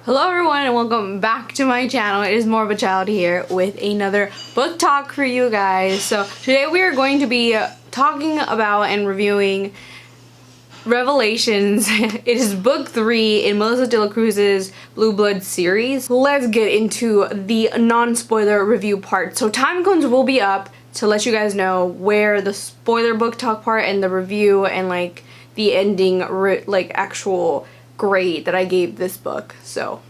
Hello everyone and welcome back to my channel. It is Morbid here with another book talk for you guys. So today we are going to be talking about and reviewing Revelations. It is book 3 in Melissa de Cruz's BLOODS series. Let's get into the non-spoiler review part. So time codes will be up to let you guys know where the spoiler book talk part and the review and like the ending actual grade that I gave this book. So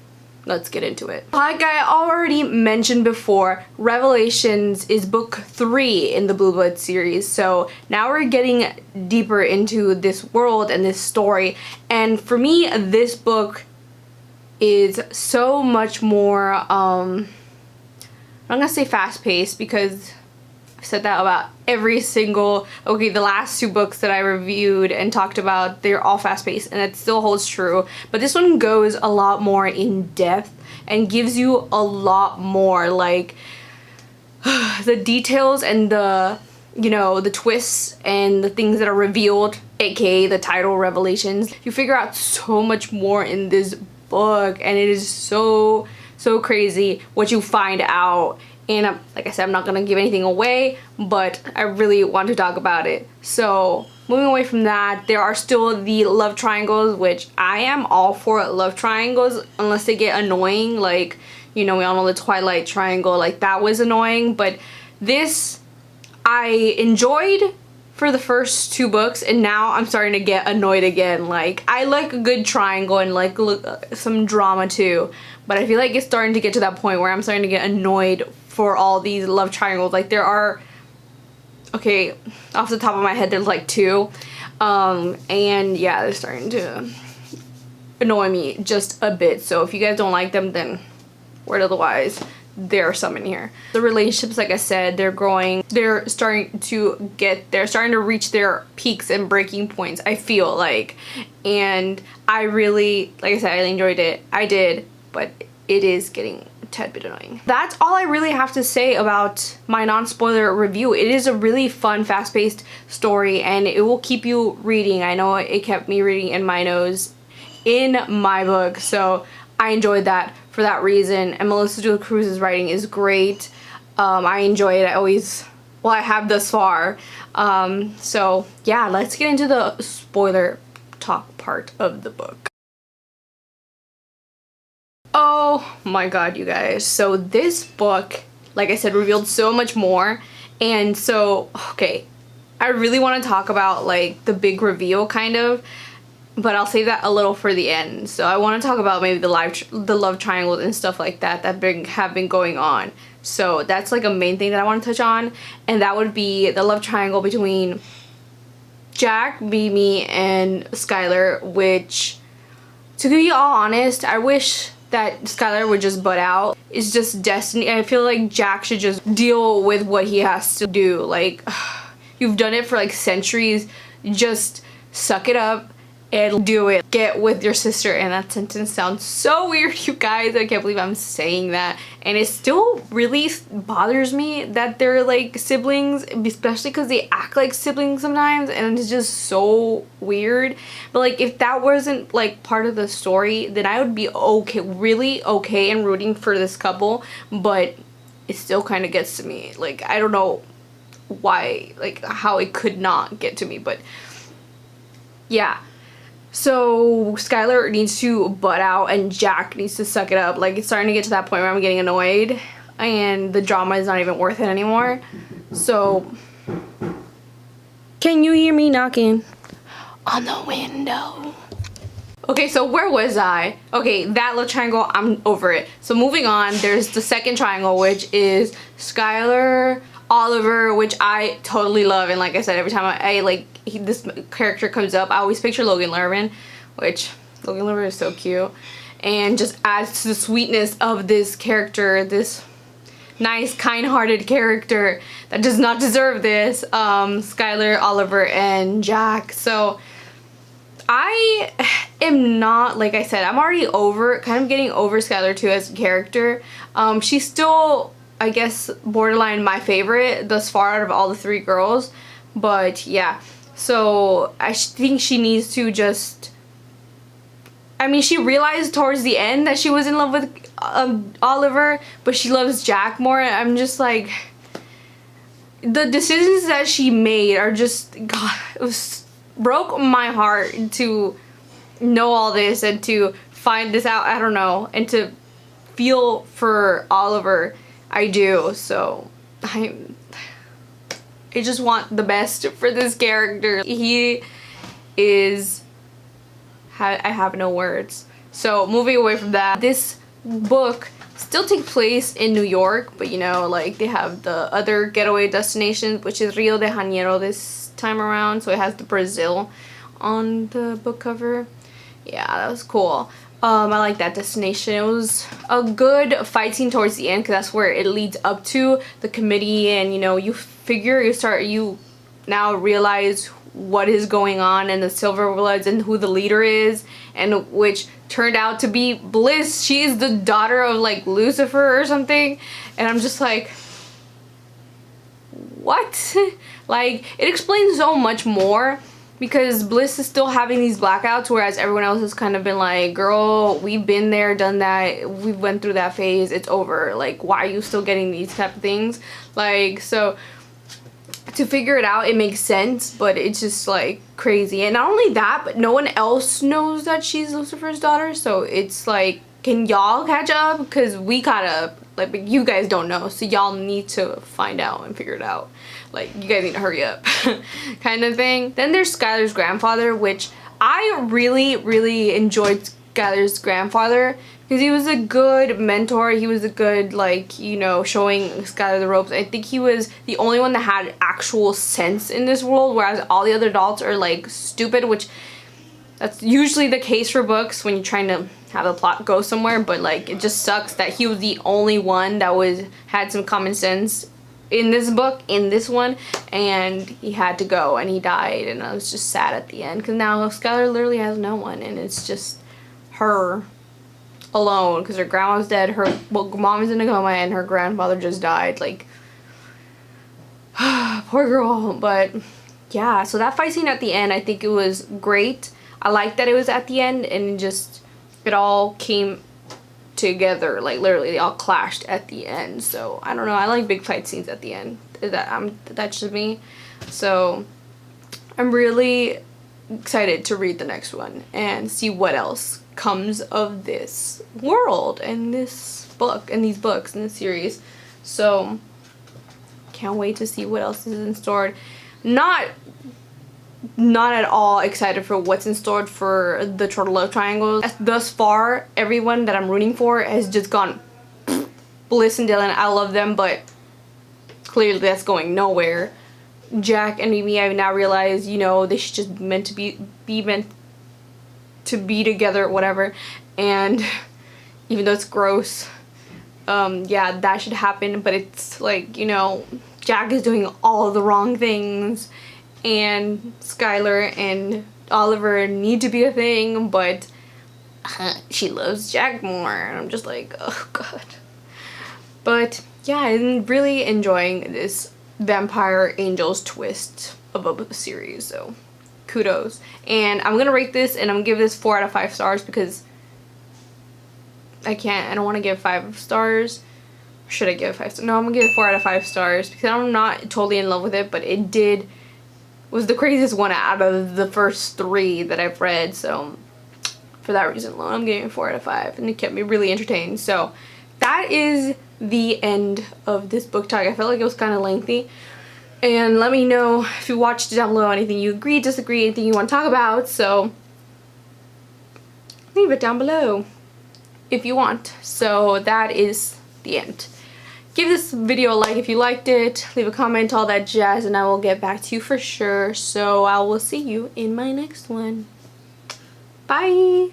let's get into it. Like I already mentioned before, Revelations is book 3 in the BLOODS series. So now we're getting deeper into this world and this story. And for me, this book is so much more, I'm not gonna say fast-paced because I've said that about every single, the last 2 books that I reviewed and talked about, they're all fast-paced and it still holds true. But this one goes a lot more in depth and gives you a lot more, like, the details and the, you know, the twists and the things that are revealed, aka the title Revelations. You figure out so much more in this book and it is so crazy what you find out. And like I said, I'm not gonna give anything away, but I really want to talk about it. So moving away from that, there are still the love triangles, which I am all for love triangles unless they get annoying. Like, you know, we all know the Twilight triangle, like that was annoying, but this I enjoyed for the first 2 books and now I'm starting to get annoyed again. Like, I like a good triangle and like some drama too, but I feel like it's starting to get to that point where I'm starting to get annoyed for all these love triangles. Like there are, okay, off the top of my head there's like 2 and yeah, they're starting to annoy me just a bit. So if you guys don't like them, then word otherwise, there are some in here. The relationships, like I said, they're growing, they're starting to reach their peaks and breaking points, I feel like. And I really, like I said, I enjoyed it. I did, but it is getting a tad bit annoying. That's all I really have to say about my non-spoiler review. It is a really fun, fast-paced story and it will keep you reading. I know it kept me reading in my nose in my book, so I enjoyed that for that reason. And Melissa de Cruz's writing is great. I enjoy it. I have thus far. So yeah, let's get into the spoiler talk part of the book. Oh my god, you guys. So this book, like I said, revealed so much more. And so, okay, I really want to talk about like the big reveal kind of, but I'll save that a little for the end. So I want to talk about maybe the love triangles and stuff like that have been going on. So that's like a main thing that I want to touch on, and that would be the love triangle between Jack, Mimi, and Skylar, which, to be all honest, I wish that Skylar would just butt out. It's just destiny. I feel like Jack should just deal with what he has to do. Like, you've done it for like centuries. Just suck it up and do it. Get with your sister. And that sentence sounds so weird, you guys. I can't believe I'm saying that. And it still really bothers me that they're like siblings, especially because they act like siblings sometimes, and it's just so weird. But like, if that wasn't like part of the story, then I would be okay, really okay, and rooting for this couple. But it still kind of gets to me. Like, I don't know why, like how it could not get to me, but yeah. So Skylar needs to butt out and Jack needs to suck it up. Like, it's starting to get to that point where I'm getting annoyed and the drama is not even worth it anymore. So, can you hear me knocking on the window? Okay, so where was I? Okay, that little triangle, I'm over it. So moving on, there's the second triangle, which is Skylar, Oliver, which I totally love. And like I said, every time this character comes up, I always picture Logan Lerman, which Logan Lerman is so cute and just adds to the sweetness of this character, this nice, kind-hearted character that does not deserve this. Skylar, Oliver, and Jack. So I am not, like I said, I'm already kind of getting over Skylar too as a character. She's still, I guess, borderline my favorite thus far out of all the 3 girls. But yeah, so I think she needs to just I mean, she realized towards the end that she was in love with Oliver, but she loves Jack more. I'm just like, the decisions that she made are just, God, it was, broke my heart to know all this and to find this out. I don't know, and to feel for Oliver. I do. So I just want the best for this character. He is, I have no words. So moving away from that, this book still takes place in New York, but you know, like they have the other getaway destination, which is Rio de Janeiro this time around. So it has the Brazil on the book cover. Yeah, that was cool. I like that destination. It was a good fight scene towards the end, because that's where it leads up to the committee, and you know, you now realize what is going on in the Silverbloods and who the leader is, and which turned out to be Bliss. She is the daughter of like Lucifer or something, and I'm just like, what? Like, it explains so much more, because Bliss is still having these blackouts, whereas everyone else has kind of been like, girl, we've been there, done that, we went through that phase, it's over. Like, why are you still getting these type of things? Like, so to figure it out, it makes sense, but it's just like crazy. And not only that, but no one else knows that she's Lucifer's daughter, so it's like, can y'all catch up? Because we caught up, like, but you guys don't know, so y'all need to find out and figure it out. Like, you guys need to hurry up kind of thing. Then there's Skylar's grandfather, which I really enjoyed. Skylar's grandfather, because he was a good mentor. He was a good, like, you know, showing Skylar the ropes. I think he was the only one that had actual sense in this world, whereas all the other adults are like stupid, which that's usually the case for books when you're trying to have a plot go somewhere. But like, it just sucks that he was the only one that had some common sense in this book, in this one, and he had to go and he died, and I was just sad at the end, because now Skylar literally has no one, and it's just her alone, because her grandma's dead, her mom is in a coma, and her grandfather just died. Like, poor girl. But yeah, so that fight scene at the end, I think it was great. I like that it was at the end, and it all came together, like literally they all clashed at the end. So I don't know, I like big fight scenes at the end. That's just me. So I'm really excited to read the next one and see what else comes of this world and this book and these books in this series. So can't wait to see what else is in store. Not at all excited for what's in store for the Turtle Love Triangles. Thus far, everyone that I'm rooting for has just gone Bliss and Dylan. I love them, but clearly that's going nowhere. Jack and Mimi, I've now realized, you know, they should just meant to be meant to be together, whatever. And even though it's gross, yeah, that should happen. But it's like, you know, Jack is doing all the wrong things, and Skylar and Oliver need to be a thing, but she loves Jack more, and I'm just like, oh god. But yeah, I'm really enjoying this Vampire Angels twist of a series, so kudos. And I'm gonna rate this, and I'm gonna give this 4 out of 5 stars, because I don't want to give 5 stars. Should I give 5 stars? No, I'm gonna give it 4 out of 5 stars, because I'm not totally in love with it, but it was the craziest one out of the first 3 that I've read. So for that reason alone, I'm giving it 4 out of 5, and it kept me really entertained. So that is the end of this book talk. I felt like it was kind of lengthy, and let me know if you watched it down below, anything you agree, disagree, anything you want to talk about. So leave it down below if you want. So that is the end. Give this video a like if you liked it, leave a comment, all that jazz, and I will get back to you for sure. So I will see you in my next one. Bye!